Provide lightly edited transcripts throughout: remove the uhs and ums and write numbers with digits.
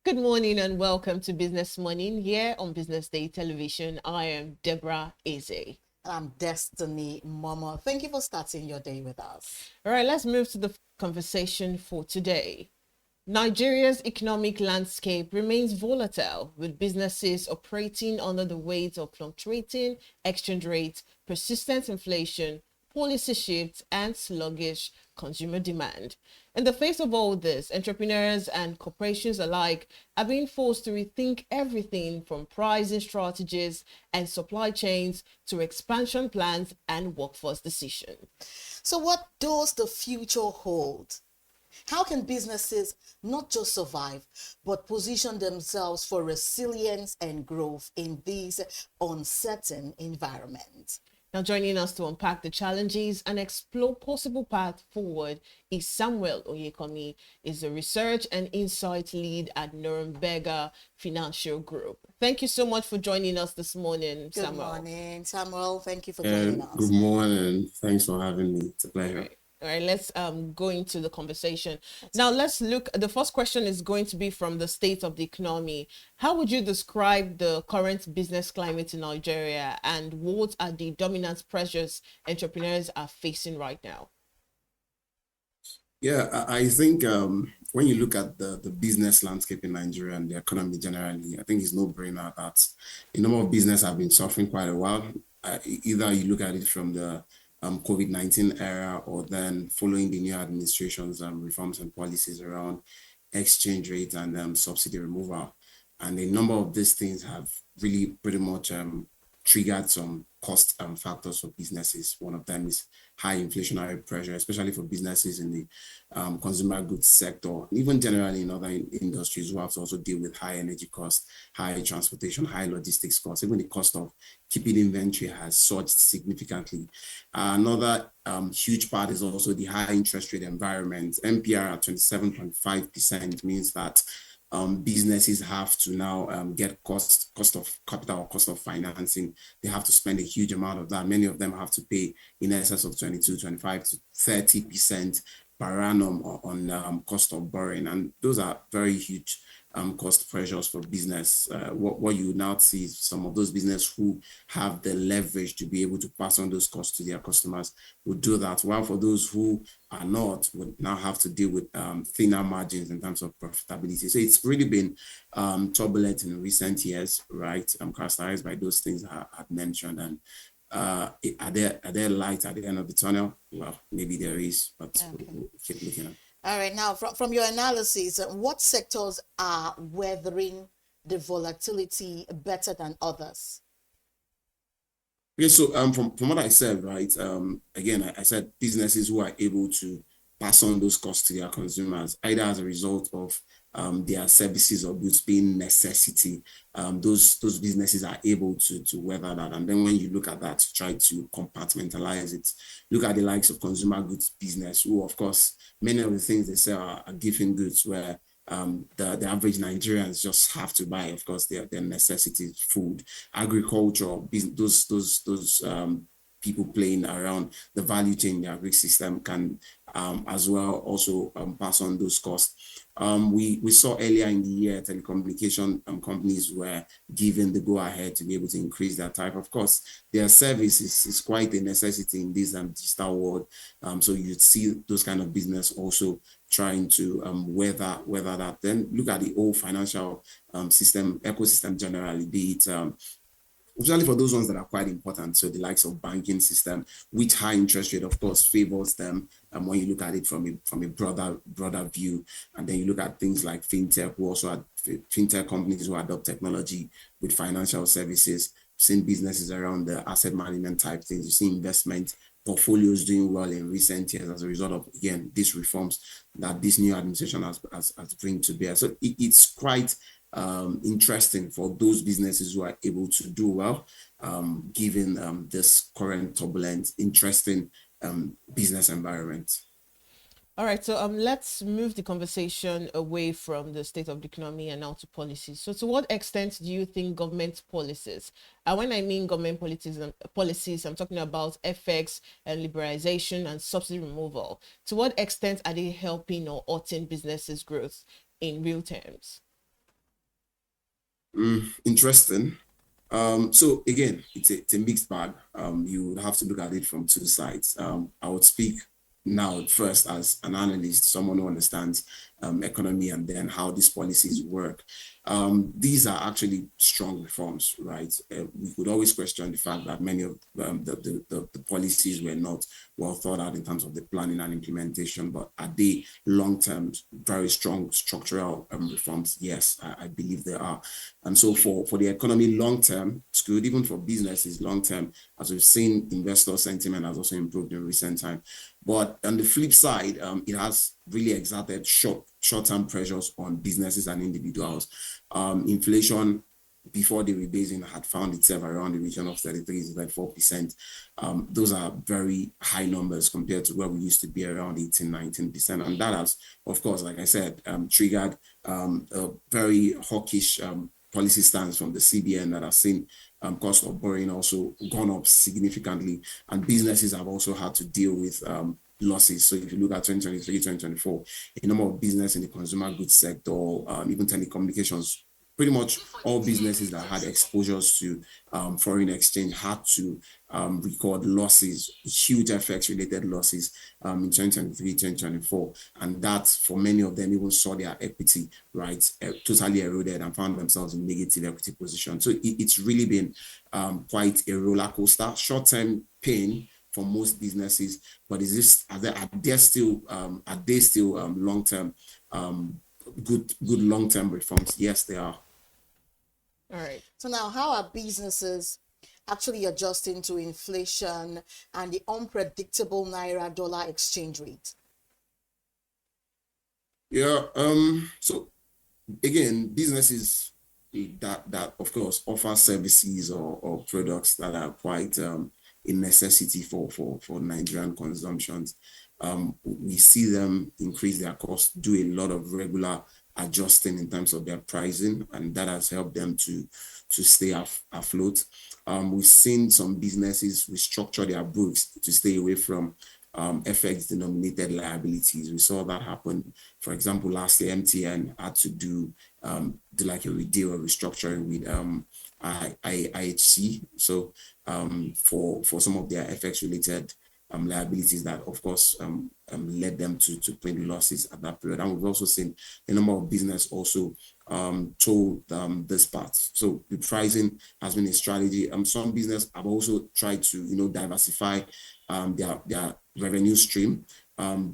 Good morning and welcome to Business Morning here on Business Day Television. I am Deborah Eze. I'm Destiny Momoh. Thank you for starting your day with us. All right, let's move to the conversation for today. Nigeria's economic landscape remains volatile, with businesses operating under the weight of fluctuating exchange rates, persistent inflation, policy shifts, and sluggish consumer demand. In the face of all this, entrepreneurs and corporations alike are being forced to rethink everything from pricing strategies and supply chains to expansion plans and workforce decisions. So, what does the future hold? How can businesses not just survive, but position themselves for resilience and growth in this uncertain environment? Now, joining us to unpack the challenges and explore possible path forward is Samuel Oyekanmi, is the research and insight lead at Norrenberger Financial Group. Thank you so much for joining us this morning, Samuel. Good morning, Samuel. Thank you for joining us. Good morning. Thanks for having me. It's a pleasure. All right, let's go into the conversation. Now, let's look. The first question is going to be from the state of the economy. How would you describe the current business climate in Nigeria, and what are the dominant pressures entrepreneurs are facing right now? Yeah, I think when you look at the business landscape in Nigeria and the economy generally, I think it's no brainer that a number of business have been suffering quite a while. Either you look at it from the COVID-19 era, or then following the new administration's reforms and policies around exchange rate and subsidy removal. And a number of these things have really pretty much triggered some cost factors for businesses. One of them is high inflationary pressure, especially for businesses in the consumer goods sector, even generally in other industries who have to also deal with high energy costs, high transportation, high logistics costs. Even the cost of keeping inventory has surged significantly. Another huge part is also the high interest rate environment. MPR at 27.5% means that businesses have to now get cost of capital or cost of financing. They have to spend a huge amount of that. Many of them have to pay in excess of 22, 25 to 30% per annum on cost of borrowing. And those are very huge cost pressures for business. What you now see is some of those business who have the leverage to be able to pass on those costs to their customers will do that. While for those who are not, would now have to deal with thinner margins in terms of profitability. So it's really been turbulent in recent years, right? Characterized by those things I had mentioned. And are there light at the end of the tunnel? Well, maybe there is, but we'll keep looking at it. All right, now from your analysis, what sectors are weathering the volatility better than others? Okay, so from what I said, right, again, I said businesses who are able to pass on those costs to their consumers, either as a result of their services or goods being necessity, those businesses are able to weather that. And then when you look at that, try to compartmentalize it. Look at the likes of consumer goods business, who, of course, many of the things they sell are given goods where the average Nigerians just have to buy, of course, their necessities, food, agriculture, those people playing around the value chain in the agri system can as well also pass on those costs. We saw earlier in the year telecommunication companies were given the go-ahead to be able to increase their tariff. Of course, their service is quite a necessity in this digital world. So you'd see those kind of business also trying to weather that. Then look at the whole financial ecosystem generally, be it especially for those ones that are quite important. So the likes of banking system, which high interest rate, of course, favors them. When you look at it from a broader view, and then you look at things like fintech, who also are fintech companies who adopt technology with financial services, seen businesses around the asset management type things. You see investment portfolios doing well in recent years as a result of, again, these reforms that this new administration has bring to bear. So it's quite interesting for those businesses who are able to do well, given this current turbulent, interesting business environment. All right, so let's move the conversation away from the state of the economy and now to policies. So to what extent do you think government policies, and when I mean government policies, I'm talking about FX and liberalization and subsidy removal, to what extent are they helping or hurting businesses' growth in real terms? Interesting. So again, it's a mixed bag. You would have to look at it from two sides. I would speak now first as an analyst, someone who understands economy and then how these policies work. These are actually strong reforms, right? We could always question the fact that many of the policies were not well thought out in terms of the planning and implementation, but are they long-term, very strong structural reforms? Yes, I believe they are. And so for the economy long-term, it's good. Even for businesses long-term, as we've seen, investor sentiment has also improved in recent time. But on the flip side, it has really exerted short-term pressures on businesses and individuals. Inflation before the rebasing had found itself around the region of 33 to 34%. Those are very high numbers compared to where we used to be around 18, 19%. And that has, of course, like I said, triggered a very hawkish policy stance from the CBN that has seen cost of borrowing also gone up significantly, and businesses have also had to deal with losses. So if you look at 2023, 2024, a number of business in the consumer goods sector, even telecommunications, pretty much all businesses that had exposures to foreign exchange had to record losses, huge FX related losses in 2023, 2024. And that for many of them even saw their equity, right, totally eroded and found themselves in negative equity position. So it's really been quite a roller coaster, short-term pain for most businesses, but are they still long-term good long-term reforms? Yes, they are. All right. So now, how are businesses actually adjusting to inflation and the unpredictable naira dollar exchange rate? Yeah. So again, businesses that of course offer services or products that are quite a necessity for Nigerian consumptions. We see them increase their costs, do a lot of regular adjusting in terms of their pricing, and that has helped them to stay afloat. We've seen some businesses restructure their books to stay away from FX denominated liabilities. We saw that happen. For example, last year, MTN had to do like a deal or restructuring with IHC. So for some of their FX related liabilities that, of course, led them to print losses at that period. And we've also seen a number of business also told this part. So the pricing has been a strategy. Some business have also tried to, diversify their revenue stream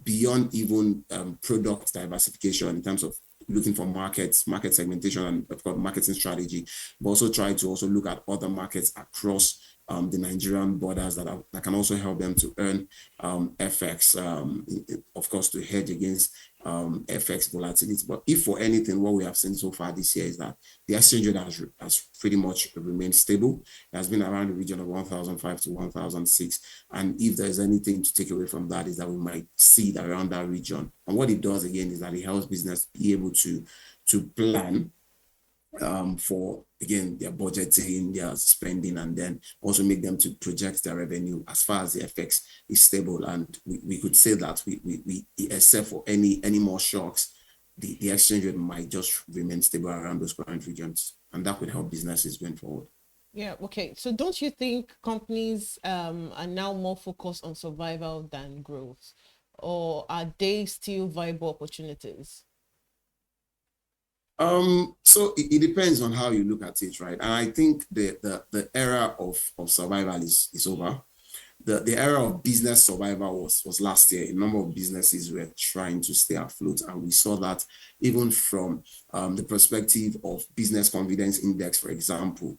beyond even product diversification in terms of looking for market segmentation and of course marketing strategy, but also try to also look at other markets across the Nigerian borders that can also help them to earn FX, of course, to hedge against FX volatility. But if for anything, what we have seen so far this year is that the exchange rate has pretty much remained stable. It has been around the region of 1,005 to 1,006. And if there's anything to take away from that is that we might see it around that region. And what it does again is that it helps business be able to plan for, again, their budgeting, their spending, and then also make them to project their revenue as far as the FX is stable. And we could say that we except for any more shocks, the exchange rate might just remain stable around those current regions, and that could help businesses going forward. Yeah, okay. So don't you think companies are now more focused on survival than growth? Or are they still viable opportunities? So it depends on how you look at it, right? And I think the era of survival is over. The era of business survival was last year. A number of businesses were trying to stay afloat, and we saw that even from the perspective of business confidence index, for example.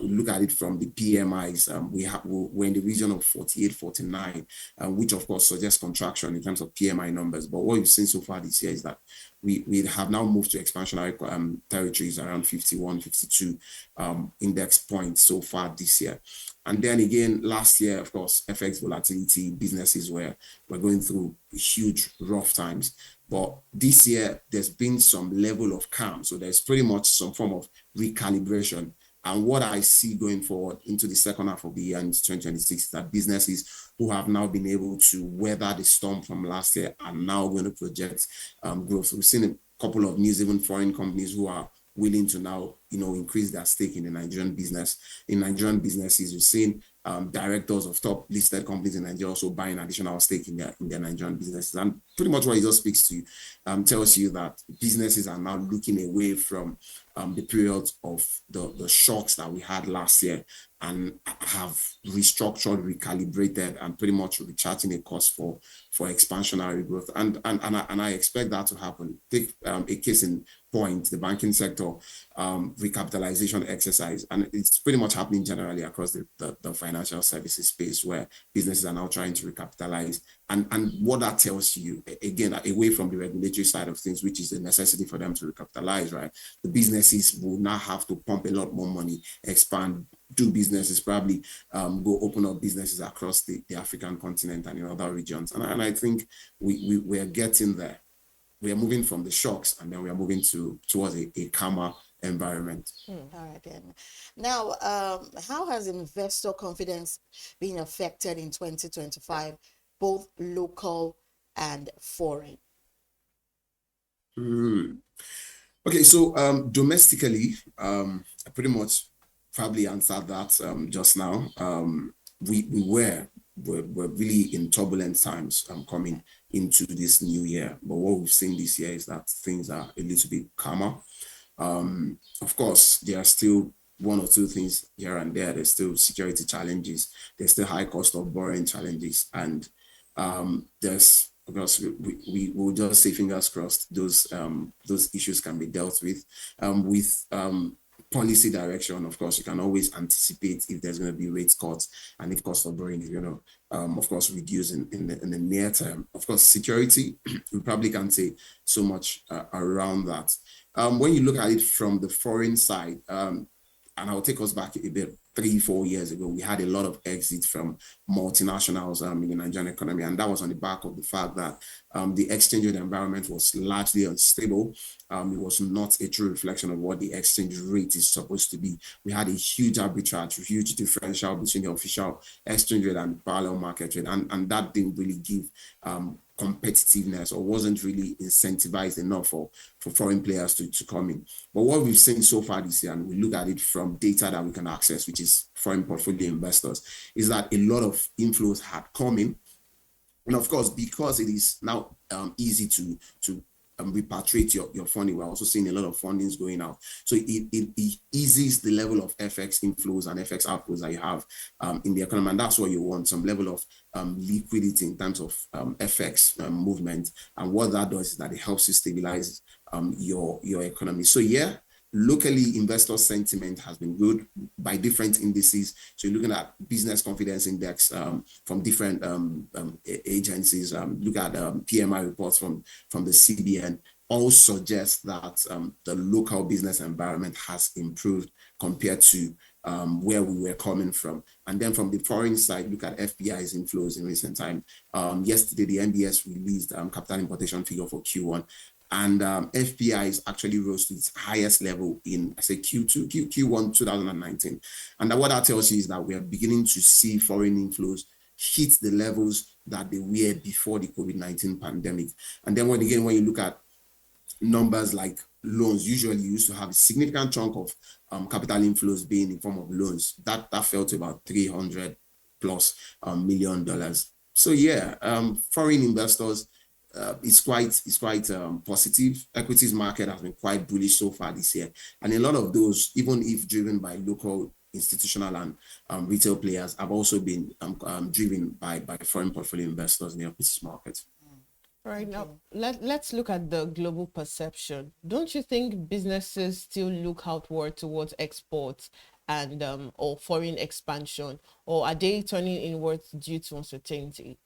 Look at it from the PMIs. We're in the region of 48, 49, which of course suggests contraction in terms of PMI numbers. But what we've seen so far this year is that we have now moved to expansionary territories around 51, 52 index points so far this year. And then again, last year, of course, FX volatility, businesses were going through huge rough times. But this year, there's been some level of calm. So there's pretty much some form of recalibration. And what I see going forward into the second half of the year, into 2026, is that businesses who have now been able to weather the storm from last year are now going to project growth. So we've seen a couple of news, even foreign companies who are willing to now increase their stake in the Nigerian business. In Nigerian businesses, we've seen directors of top listed companies in Nigeria also buying additional stake in their Nigerian businesses. And pretty much what it just speaks to tells you that businesses are now looking away from the period of the shocks that we had last year and have restructured, recalibrated, and pretty much recharting a course for expansionary growth. And I expect that to happen. Take a case in point, the banking sector recapitalization exercise, and it's pretty much happening generally across the financial services space, where businesses are now trying to recapitalize. And what that tells you, again, away from the regulatory side of things, which is a necessity for them to recapitalize, right? The businesses will now have to pump a lot more money, expand, do businesses, probably go open up businesses across the African continent and in other regions. And I think we are getting there. We are moving from the shocks, and then we are moving towards a calmer environment. All right, then. Now, how has investor confidence been affected in 2025, both local and foreign? Okay, so domestically, I pretty much probably answered that just now. We're really in turbulent times coming into this new year. But what we've seen this year is that things are a little bit calmer. Of course, there are still one or two things here and there. There's still security challenges. There's still high cost of borrowing challenges. And there's, of course, we will just say fingers crossed those issues can be dealt with. Policy direction, of course, you can always anticipate if there's going to be rate cuts and if cost of borrowing is going to, of course, reduce in the near term. Of course, security, we probably can't say so much around that. When you look at it from the foreign side, and I'll take us back a bit, 3-4 years ago, we had a lot of exits from multinationals in the Nigerian economy, and that was on the back of the fact that the exchange rate environment was largely unstable. It was not a true reflection of what the exchange rate is supposed to be. We had a huge arbitrage, a huge differential between the official exchange rate and parallel market rate, and that didn't really give competitiveness, or wasn't really incentivized enough for foreign players to come in. But what we've seen so far this year, and we look at it from data that we can access, which is foreign portfolio investors, is that a lot of inflows had come in. And of course, because it is now easy to repatriate your funding, we're also seeing a lot of fundings going out. So it eases the level of FX inflows and FX outflows that you have in the economy. And that's what you want, some level of liquidity in terms of FX movement. And what that does is that it helps you stabilize your economy. So yeah, locally, investor sentiment has been good by different indices. So you're looking at business confidence index from different agencies. Look at PMI reports from the CBN. All suggest that the local business environment has improved compared to where we were coming from. And then from the foreign side, look at FPI's inflows in recent time. Yesterday, the NBS released capital importation figure for Q1. And FPIs actually rose to its highest level in, I say, Q1 2019. And what that tells you is that we are beginning to see foreign inflows hit the levels that they were before the COVID-19 pandemic. And then when you look at numbers like loans, usually you used to have a significant chunk of capital inflows being in form of loans. That fell to about $300+ million. So yeah, foreign investors, it's quite positive. Equities market has been quite bullish so far this year, and a lot of those, even if driven by local institutional and retail players, have also been driven by foreign portfolio investors in the equities market. Right, now let's look at the global perception. Don't you think businesses still look outward towards exports and or foreign expansion, or are they turning inwards due to uncertainty?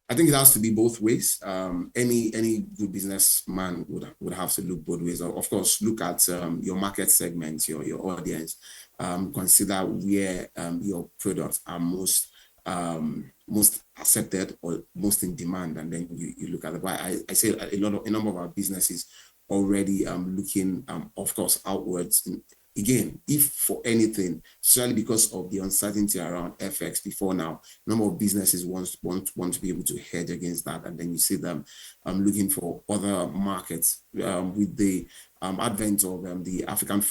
I think it has to be both ways. Any good businessman would have to look both ways. Of course, look at your market segment, your audience. Consider where your products are most accepted or most in demand, and then you look at it. Why I say a number of our businesses already looking, of course, outwards again, if for anything, especially because of the uncertainty around FX before now, a number of businesses want to be able to hedge against that, and then you see them looking for other markets with the advent of the African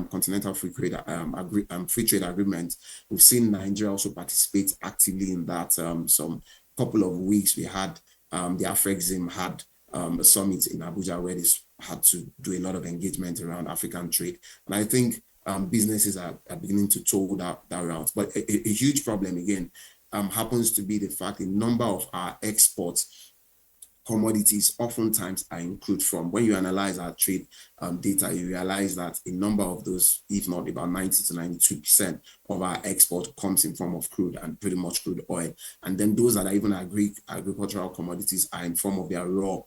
Continental Free Trade Agreement. We've seen Nigeria also participate actively in that. Some couple of weeks we had the AfrExim had a summit in Abuja where they had to do a lot of engagement around African trade. And I think businesses are beginning to toll that route. But a huge problem, again, happens to be the fact the number of our exports commodities oftentimes are included from. When you analyze our trade data, you realize that a number of those, if not about 90 to 92% of our export comes in form of crude and pretty much crude oil. And then those that are even agricultural commodities are in form of their raw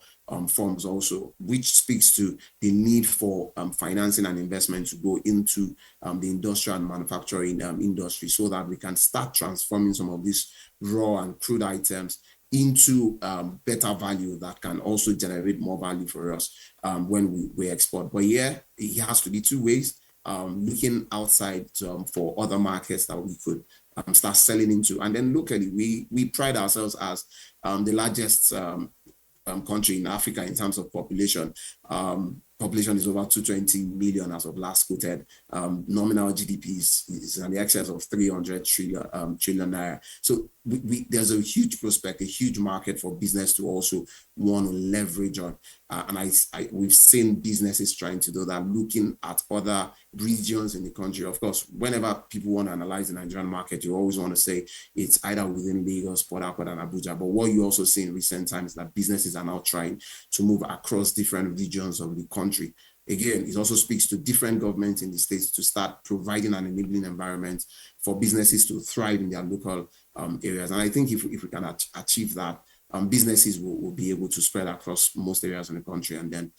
forms also, which speaks to the need for financing and investment to go into the industrial and manufacturing industry so that we can start transforming some of these raw and crude items into better value that can also generate more value for us when we export. But yeah, it has to be two ways, looking outside for other markets that we could start selling into. And then locally, we pride ourselves as the largest country in Africa in terms of population. Population is over 220 million as of last quoted. Nominal GDP is in the excess of 300 trillion naira. So there's a huge prospect, a huge market for business to also want to leverage on. And we've seen businesses trying to do that, looking at other regions in the country. Of course, whenever people want to analyze the Nigerian market, you always want to say it's either within Lagos, Port Harcourt, and Abuja. But what you also see in recent times is that businesses are now trying to move across different regions of the country. Again, it also speaks to different governments in the states to start providing an enabling environment for businesses to thrive in their local areas. And I think if we can achieve that, businesses will be able to spread across most areas in the country and then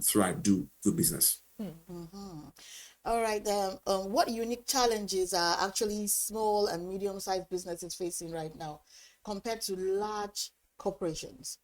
thrive, do good business. Mm-hmm. All right. What unique challenges are actually small and medium-sized businesses facing right now compared to large corporations?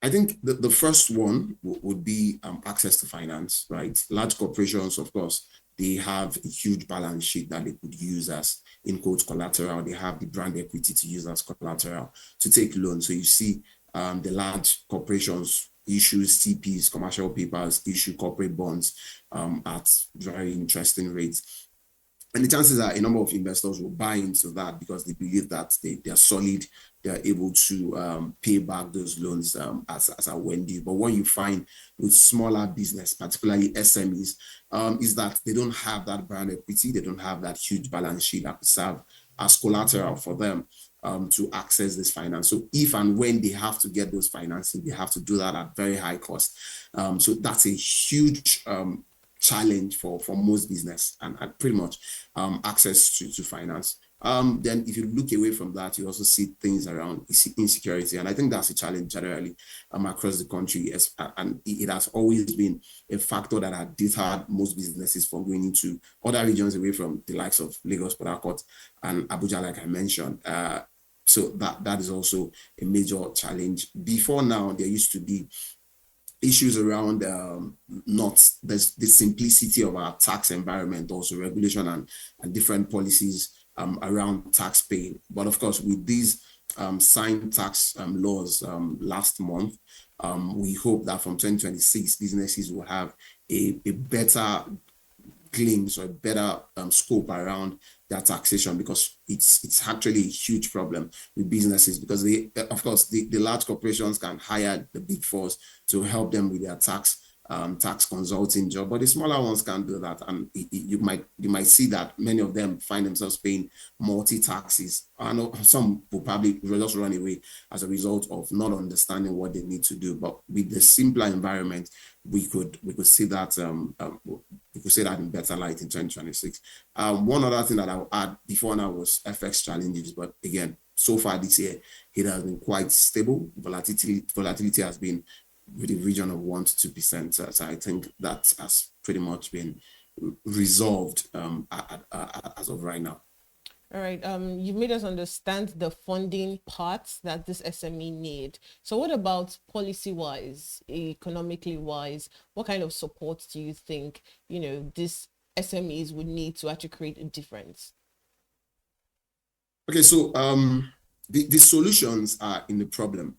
I think the first one would be access to finance, right? Large corporations, of course, they have a huge balance sheet that they could use as, in quotes, collateral. They have the brand equity to use as collateral to take loans. So you see the large corporations issue CPs, commercial papers, issue corporate bonds at very interesting rates. And the chances are a number of investors will buy into that because they believe that they are solid, they are able to pay back those loans as a when due. But what you find with smaller business, particularly SMEs, is that they don't have that brand equity, they don't have that huge balance sheet that could serve as collateral for them to access this finance. So if and when they have to get those financing, they have to do that at very high cost. So that's a huge challenge for most business and pretty much access to finance. Then if you look away from that, you also see things around insecurity. And I think that's a challenge generally across the country. And it has always been a factor that had deterred most businesses from going into other regions away from the likes of Lagos, Port Harcourt, and Abuja, like I mentioned. So that is also a major challenge. Before now, there used to be issues around not the simplicity of our tax environment, also regulation and different policies around tax paying. But of course, with these signed tax laws last month, we hope that from 2026, businesses will have a better glimpse or a better scope around their taxation, because it's actually a huge problem with businesses, because they, of course, the large corporations can hire the big fours to help them with their tax consulting job, but the smaller ones can't do that. And you might see that many of them find themselves paying multi-taxes. I know some will probably just run away as a result of not understanding what they need to do. But with the simpler environment, we could see that we could see that in better light in 2026. One other thing that I'll add before now was FX challenges, but again, so far this year it has been quite stable. Volatility has been with a region of 1 to 2%. So I think that has pretty much been resolved as of right now. All right. You made us understand the funding parts that this SME need. So what about policy wise, economically wise? What kind of support do you think, these SMEs would need to actually create a difference? Okay, so the solutions are in the problem.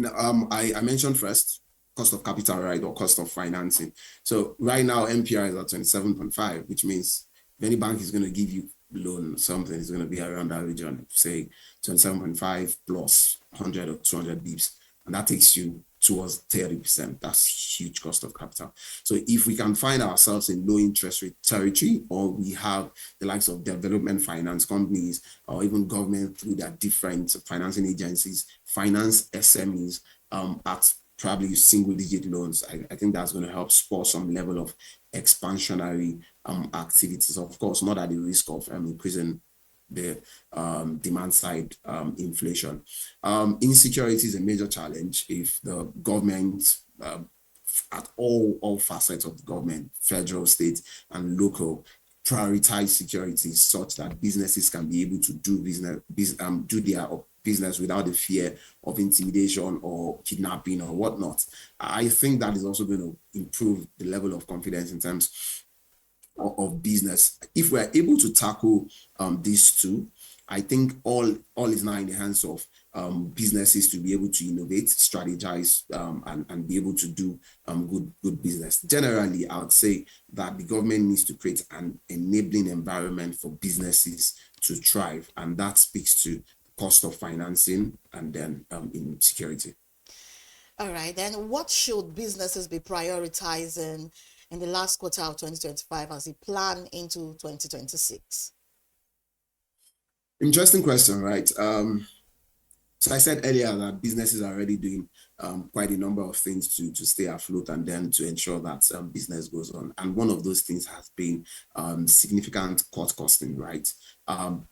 I mentioned first cost of capital, right, or cost of financing. So right now, MPR is at 27.5, which means if any bank is going to give you loan, something is going to be around that region, say 27.5 plus 100 or 200 bips, and that takes you towards 30%. That's huge cost of capital. So if we can find ourselves in low interest rate territory, or we have the likes of development finance companies, or even government through their different financing agencies, finance SMEs at probably single digit loans, I think that's going to help spur some level of expansionary activities. Of course, not at the risk of increasing the demand side inflation. Insecurity is a major challenge if the government at all facets of the government, federal, state, and local, prioritize security such that businesses can be able to do do their business without the fear of intimidation or kidnapping or whatnot. I think that is also going to improve the level of confidence in terms of business. If we're able to tackle these two, I think all is now in the hands of businesses to be able to innovate, strategize, and be able to do good business. Generally, I would say that the government needs to create an enabling environment for businesses to thrive, and that speaks to cost of financing and then in security. All right, then what should businesses be prioritizing in the last quarter of 2025 as they plan into 2026? Interesting question, right? So I said earlier that businesses are already doing quite a number of things to stay afloat and then to ensure that business goes on. And one of those things has been significant cost costing, right?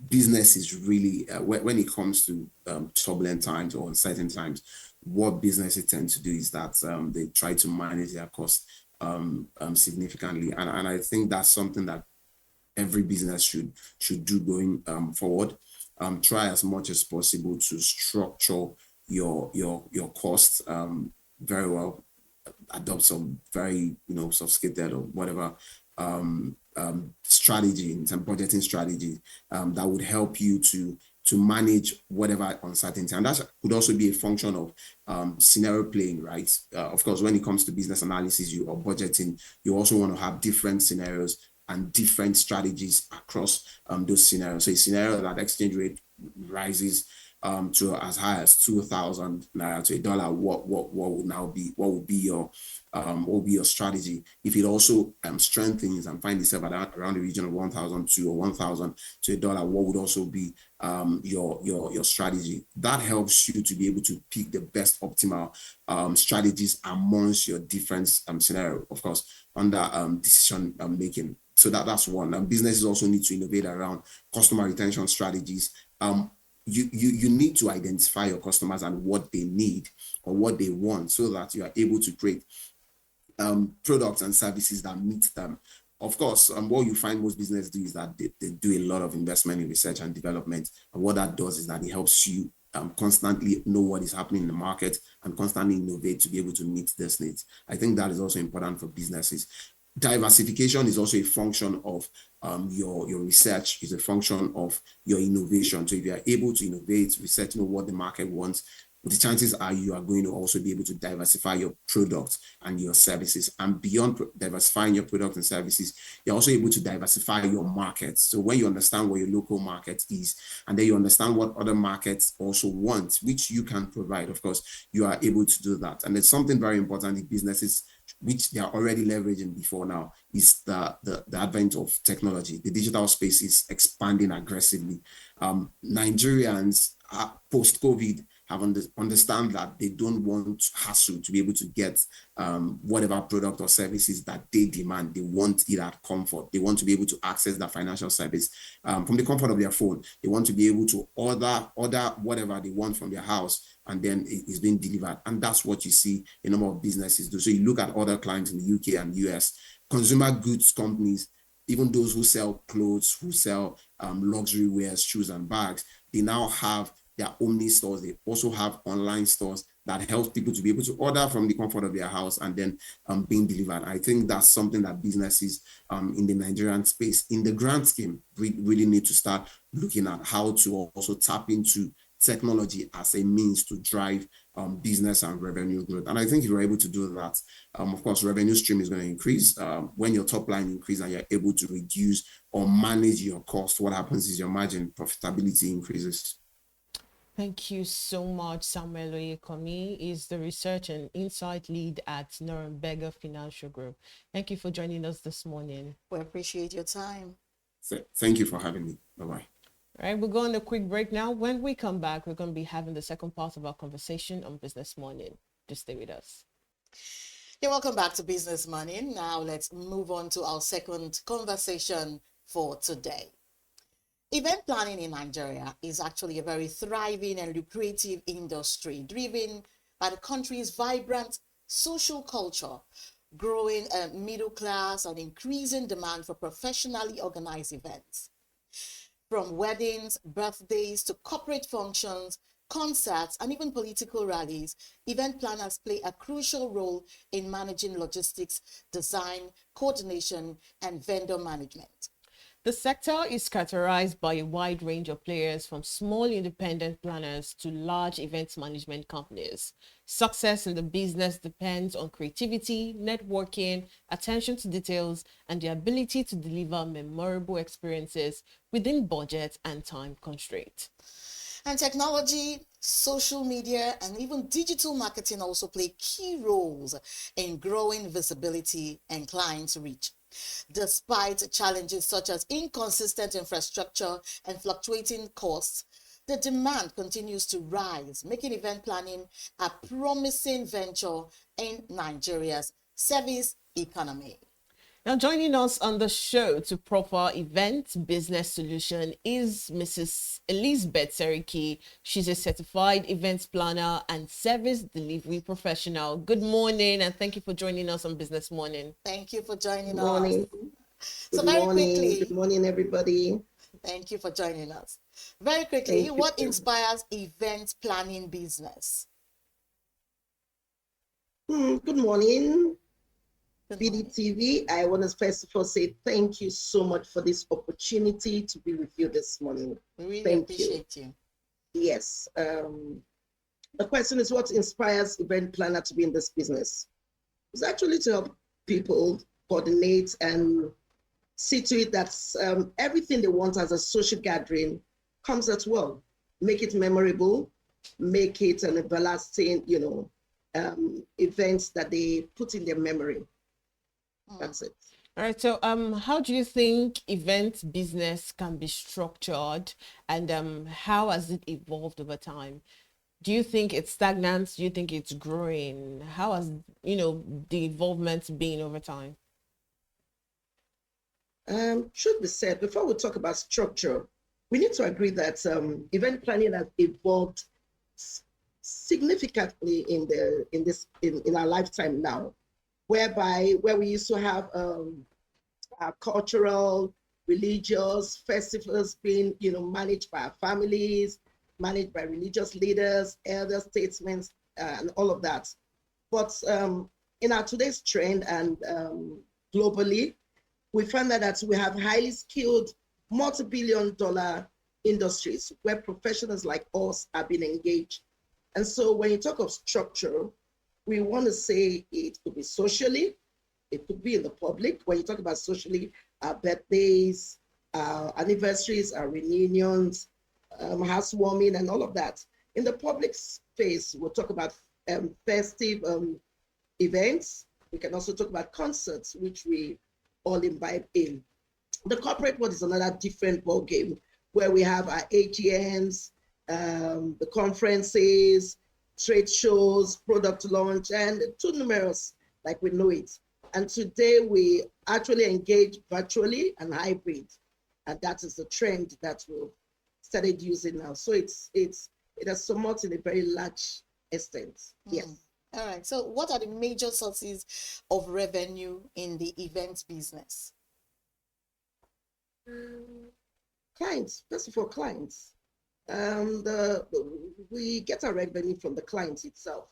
Business is really, when it comes to turbulent times or uncertain times, what businesses tend to do is that they try to manage their costs significantly. And I think that's something that every business should do going forward. Try as much as possible to structure your costs very well. Adopt some very sophisticated or whatever strategy, in some budgeting strategy that would help you to manage whatever uncertainty. And that could also be a function of scenario playing, right? Of course, when it comes to business analysis, or budgeting, you also want to have different scenarios and different strategies across those scenarios. So a scenario that exchange rate rises to as high as 2,000 naira to a dollar, what would be your strategy? If it also strengthens and finds itself around the region of 1,002 or 1,000 to a dollar, what would also be your strategy? That helps you to be able to pick the best optimal strategies amongst your different scenario, of course, under decision making. So that's one. Businesses also need to innovate around customer retention strategies. You need to identify your customers and what they need or what they want so that you are able to create products and services that meet them. Of course, what you find most businesses do is that they do a lot of investment in research and development. And what that does is that it helps you constantly know what is happening in the market and constantly innovate to be able to meet these needs. I think that is also important for businesses. Diversification is also a function of your research, is a function of your innovation. So if you are able to innovate, research, what the market wants, the chances are you are going to also be able to diversify your products and your services. And beyond diversifying your products and services, you're also able to diversify your markets. So when you understand what your local market is, and then you understand what other markets also want, which you can provide, of course, you are able to do that. And it's something very important in businesses, which they are already leveraging before now, is the advent of technology. The digital space is expanding aggressively. Nigerians, post-COVID, have understand that they don't want hassle to be able to get whatever product or services that they demand. They want it at comfort. They want to be able to access that financial service from the comfort of their phone. They want to be able to order whatever they want from their house, and then it's being delivered. And that's what you see a number of businesses do. So you look at other clients in the UK and US, consumer goods companies, even those who sell clothes, who sell luxury wares, shoes and bags, they now have their omni stores. They also have online stores that helps people to be able to order from the comfort of their house and then being delivered. I think that's something that businesses in the Nigerian space, in the grand scheme, really need to start looking at how to also tap into technology as a means to drive business and revenue growth. And I think if you're able to do that, of course, revenue stream is going to increase. When your top line increases and you're able to reduce or manage your cost, what happens is your margin profitability increases. Thank you so much, Samuel Oyekanmi. Is the research and insight lead at Norrenberger Financial Group. Thank you for joining us this morning. We appreciate your time. Thank you for having me. Bye-bye. All right, we'll go on a quick break now. When we come back, we're going to be having the second part of our conversation on Business Morning. Just stay with us. You're welcome back to Business Morning. Now let's move on to our second conversation for today. Event planning in Nigeria is actually a very thriving and lucrative industry driven by the country's vibrant social culture, growing middle class, and increasing demand for professionally organized events. From weddings, birthdays, to corporate functions, concerts, and even political rallies, event planners play a crucial role in managing logistics, design, coordination, and vendor management. The sector is characterized by a wide range of players, from small independent planners to large events management companies. Success in the business depends on creativity, networking, attention to details, and the ability to deliver memorable experiences within budget and time constraint. And technology, social media, and even digital marketing also play key roles in growing visibility and client reach. Despite challenges such as inconsistent infrastructure and fluctuating costs, the demand continues to rise, making event planning a promising venture in Nigeria's service economy. Now, joining us on the show to proffer event business solution is Mrs. Elizabeth Seriki. She's a certified events planner and service delivery professional. Good morning, and thank you for joining us on Business Morning. Thank you for joining Good morning. us. Good morning. Good morning, everybody. Thank you for joining us. Very quickly, what inspires event planning business? Good morning. BDTV, I want to first of all say thank you so much for this opportunity to be with you this morning. We really appreciate you. Yes. The question is, what inspires event planner to be in this business? It's actually to help people coordinate and see to it that everything they want as a social gathering comes out well. Make it memorable, make it an everlasting, events that they put in their memory. That's it. All right. So, how do you think event business can be structured, and how has it evolved over time? Do you think it's stagnant? Do you think it's growing? How has the involvement been over time? Should be said, before we talk about structure, we need to agree that event planning has evolved significantly in our lifetime now. Where we used to have our cultural, religious festivals being, managed by our families, managed by religious leaders, elder statesmen, and all of that. But in our today's trend and globally, we find that we have highly skilled, multi-billion-dollar industries where professionals like us are being engaged. And so when you talk of structure, we want to say it could be socially, it could be in the public. When you talk about socially, our birthdays, our anniversaries, our reunions, housewarming, and all of that. In the public space, we'll talk about festive events. We can also talk about concerts, which we all imbibe in. The corporate world is another different ballgame, where we have our AGMs, the conferences, trade shows, product launch, and too numerous, like we know it. And today we actually engage virtually and hybrid, and that is the trend that we've started using now. So it has somewhat in a very large extent. Yes. All right. So what are the major sources of revenue in the event business? Clients, first of all, clients. We get our revenue from the clients itself.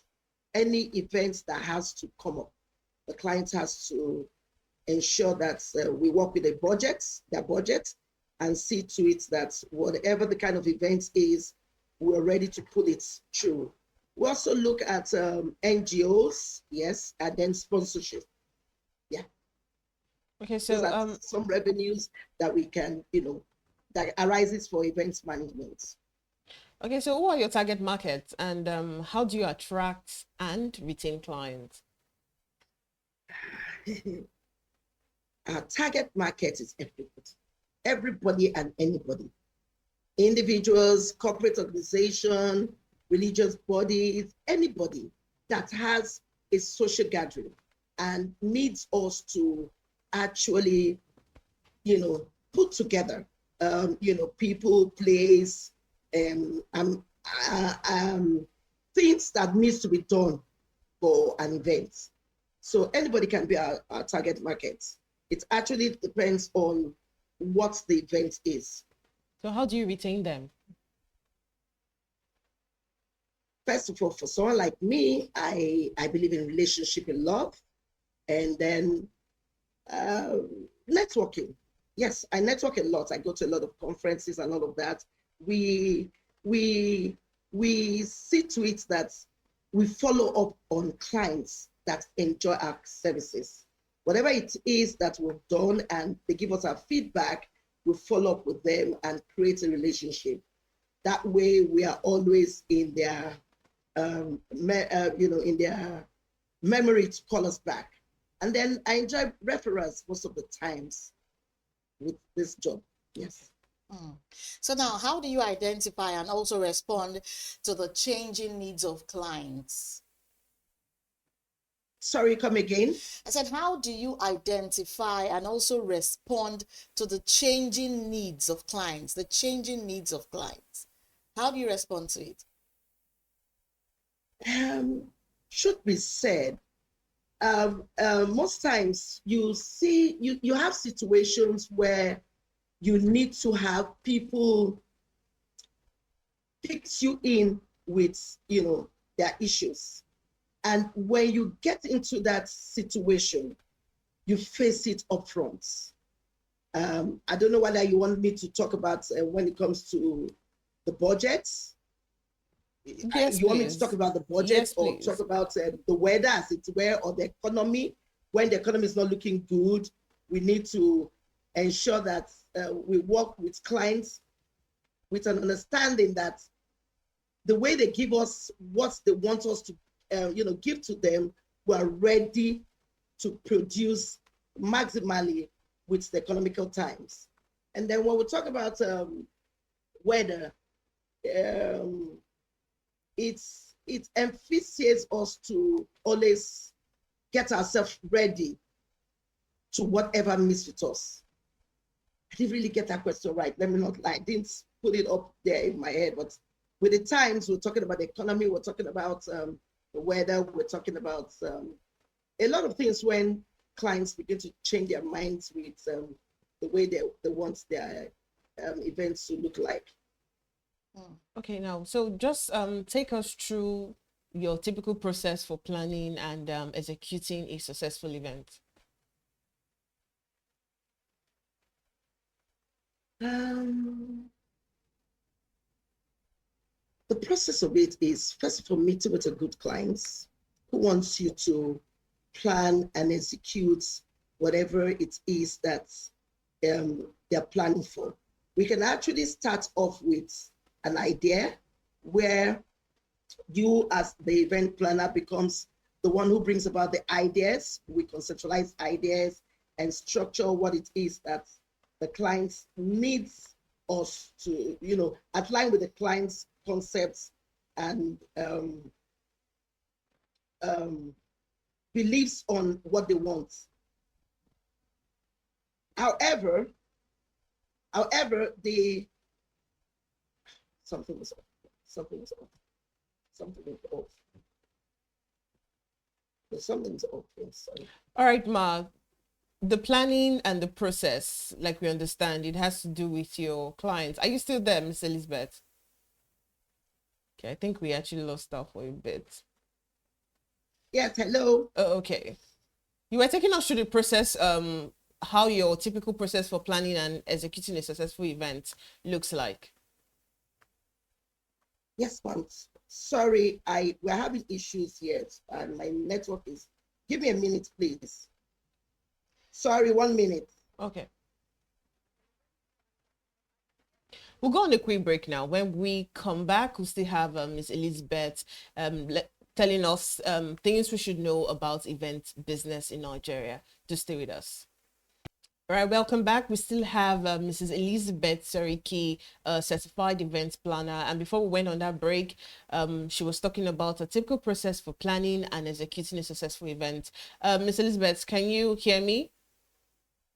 Any events that has to come up, the client has to ensure that we work with their budget, and see to it that whatever the kind of event is, we're ready to pull it through. We also look at NGOs, yes, and then sponsorship. Yeah. Okay, Those so are some revenues that we can, that arises for events management. okay, so who are your target markets, and how do you attract and retain clients? Our target market is everybody and anybody. Individuals, corporate organization, religious bodies, anybody that has a social gathering and needs us to actually, put together, people, place, things that needs to be done for an event. So anybody can be our target market. It actually depends on what the event is. So how do you retain them? First of all, for someone like me, I believe in relationship and love, and then networking. Yes, I network a lot. I go to a lot of conferences and all of that. We see to it that we follow up on clients that enjoy our services. Whatever it is that we've done and they give us our feedback, we follow up with them and create a relationship. That way we are always in their, in their memory to call us back. And then I enjoy referrals most of the times with this job. Yes. So now, how do you identify and also respond to the changing needs of clients? Sorry, come again. I said, how do you identify and also respond to the changing needs of clients, the changing needs of clients? How do you respond to it? Should be said, most times you have situations where you need to have people fix you in with, their issues. And when you get into that situation, you face it up front. I don't know whether you want me to talk about when it comes to the budget. Yes, you want me to talk about the budget, yes, or please. talk about the weather as it were, or the economy? When the economy is not looking good, we need to ensure that we work with clients with an understanding that the way they give us what they want us to give to them, we're ready to produce maximally with the economical times. And then when we talk about weather, it emphasizes us to always get ourselves ready to whatever meets with us. I didn't really get that question right. Let me not lie. I didn't put it up there in my head, but with the times, we're talking about the economy, we're talking about the weather, we're talking about a lot of things when clients begin to change their minds with the way they want their events to look like. Okay, now, so just take us through your typical process for planning and executing a successful event. The process of it is, first of all, meeting with a good clients who wants you to plan and execute whatever it is that they're planning for. We can actually start off with an idea where you, as the event planner, becomes the one who brings about the ideas. We conceptualize ideas and structure what it is that the client needs us to, align with the client's concepts and beliefs on what they want. However, something was off. Something's off. Yes, sorry. All right, Ma. the planning and the process, like we understand, it has to do with your clients. Are you still there, Miss Elizabeth? Okay, I think we actually lost her for a bit. Yes, hello. Oh, okay. You were taking us through the process, how your typical process for planning and executing a successful event looks like. Yes, ma'am. Sorry, we're having issues here, and my network is. Give me a minute, please. Sorry, 1 minute. Okay. We'll go on a quick break now. When we come back, we'll still have Ms. Elizabeth telling us things we should know about event business in Nigeria. Just stay with us. All right, welcome back. We still have Mrs. Elizabeth Seriki, certified events planner. And before we went on that break, she was talking about a typical process for planning and executing a successful event. Ms. Elizabeth, can you hear me?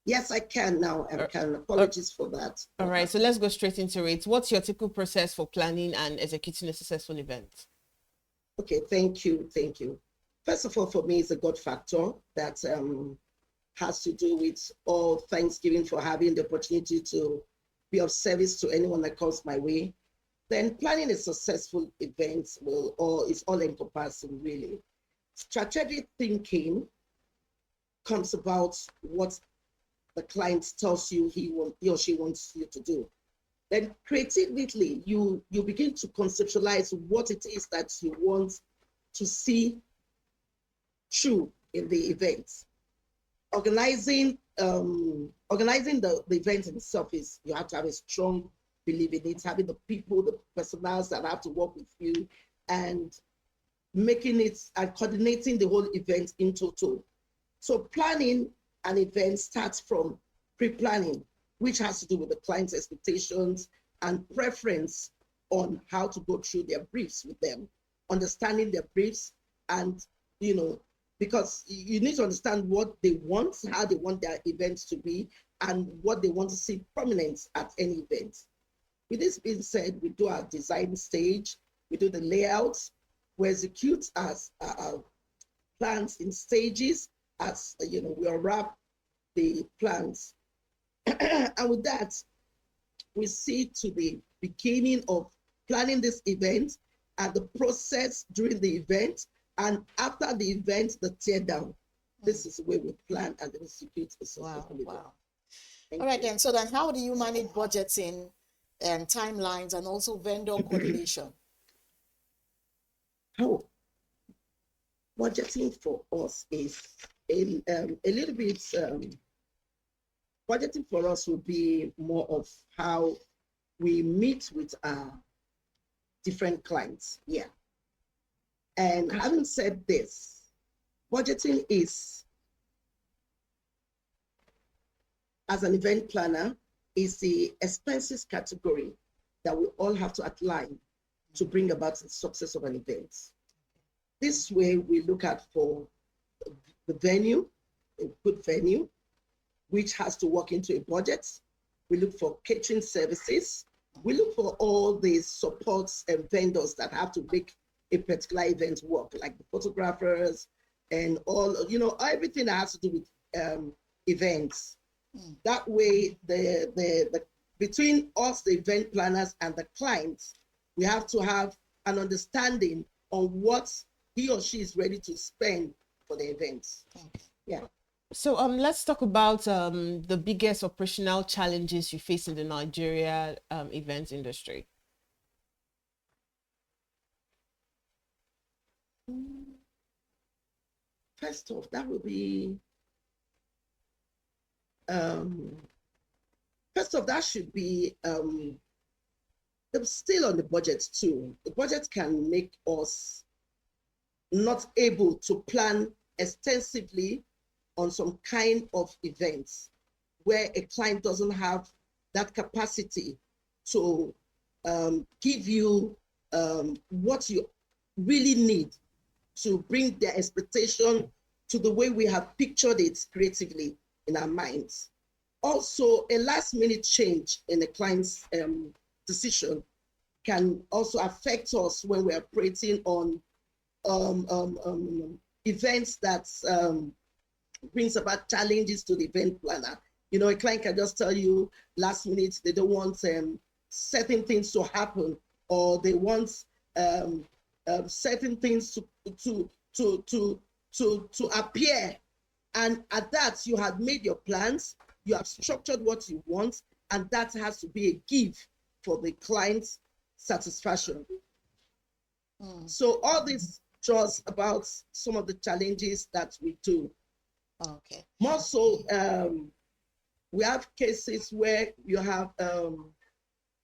Yes, I can now. I can. Apologies for that. All right, so let's go straight into it. What's your typical process for planning and executing a successful event? Okay, thank you. Thank you. First of all, for me, it's a God factor that has to do with all Thanksgiving for having the opportunity to be of service to anyone that comes my way. Then planning a successful event is all encompassing, really. Strategic thinking comes about what the client tells you he or she wants you to do. Then creatively, you begin to conceptualize what it is that you want to see through in the event. Organizing the event itself is, you have to have a strong belief in it, having the people, the personnel that have to work with you, and making it and coordinating the whole event in total. So planning an event starts from pre-planning, which has to do with the client's expectations and preference on how to go through their briefs with them, understanding their briefs, and because you need to understand what they want, how they want their events to be, and what they want to see prominent at any event. With this being said, we do our design stage, we do the layouts, we execute our plans in stages, as we unwrap the plans. And with that, we see to the beginning of planning this event and the process during the event, and after the event, the tear down. This is the way we plan and execute a successful event. Wow. All right, then. So then how do you manage budgeting and timelines and also vendor coordination? Oh, budgeting for us is a little bit, budgeting for us will be more of how we meet with our different clients. Yeah. And having said this, budgeting is, as an event planner, is the expenses category that we all have to outline to bring about the success of an event. This way, we look at for the venue, a good venue, which has to work into a budget. We look for catering services. We look for all the supports and vendors that have to make a particular event work, like the photographers and all, everything that has to do with events. That way, the between us, the event planners, and the clients, we have to have an understanding on what he or she is ready to spend for the events. Yeah. So let's talk about the biggest operational challenges you face in the Nigeria events industry. First off, that would be, first off, that should be still on the budget too. The budget can make us not able to plan extensively on some kind of events where a client doesn't have that capacity to give you what you really need to bring their expectation to the way we have pictured it creatively in our minds. Also, a last minute change in the client's decision can also affect us when we're operating on events that brings about challenges to the event planner. You know, a client can just tell you last minute they don't want certain things to happen, or they want certain things to appear. And at that, you have made your plans, you have structured what you want, and that has to be a give for the client's satisfaction. So all this draws about some of the challenges that we do. Okay. More so, we have cases where you have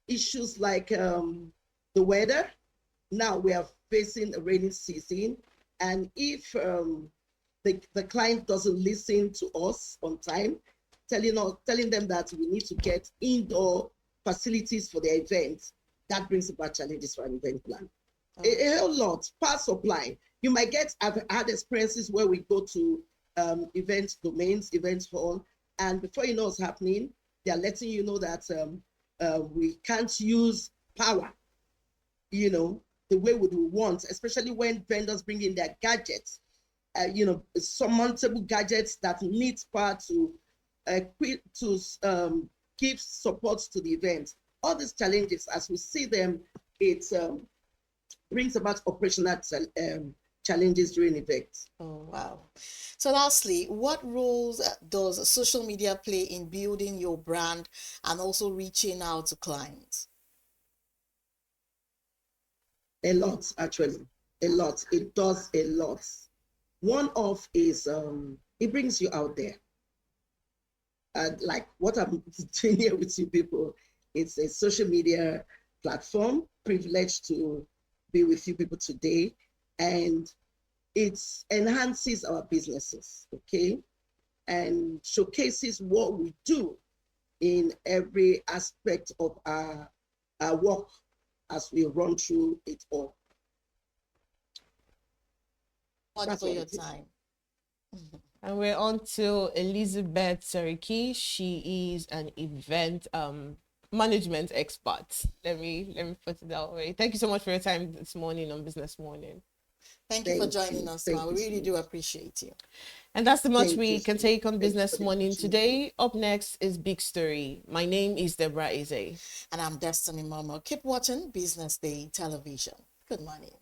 issues like the weather. Now we are facing a rainy season, and if the client doesn't listen to us on time, telling them that we need to get indoor facilities for their event, that brings about challenges for an event plan. A whole lot. Power supply. You might I've had experiences where we go to event domains, event hall, and before you know what's happening, they're letting you know that we can't use power, you know, the way we want, especially when vendors bring in their gadgets, you know, surmountable gadgets that need power to give support to the event. All these challenges, as we see them, it brings about operational challenges during events. Oh, wow. So lastly, what roles does social media play in building your brand and also reaching out to clients? A lot, actually. A lot. It does a lot. One of is it brings you out there. Like what I'm doing here with you people, it's a social media platform, privileged to be with you people today, and it enhances our businesses, okay, and showcases what we do in every aspect of our work as we run through it all. Much for your time. And we're on to Elizabeth Seriki. She is an event management expert. Let me put it that way. Thank you so much for your time this morning on Business Morning. Thank you for joining us, ma. We really do appreciate you. And that's the much we can take on Business Morning today. Up next is Big Story. My name is Deborah Eze. And I'm Destiny Momoh. Keep watching Business Day television. Good morning.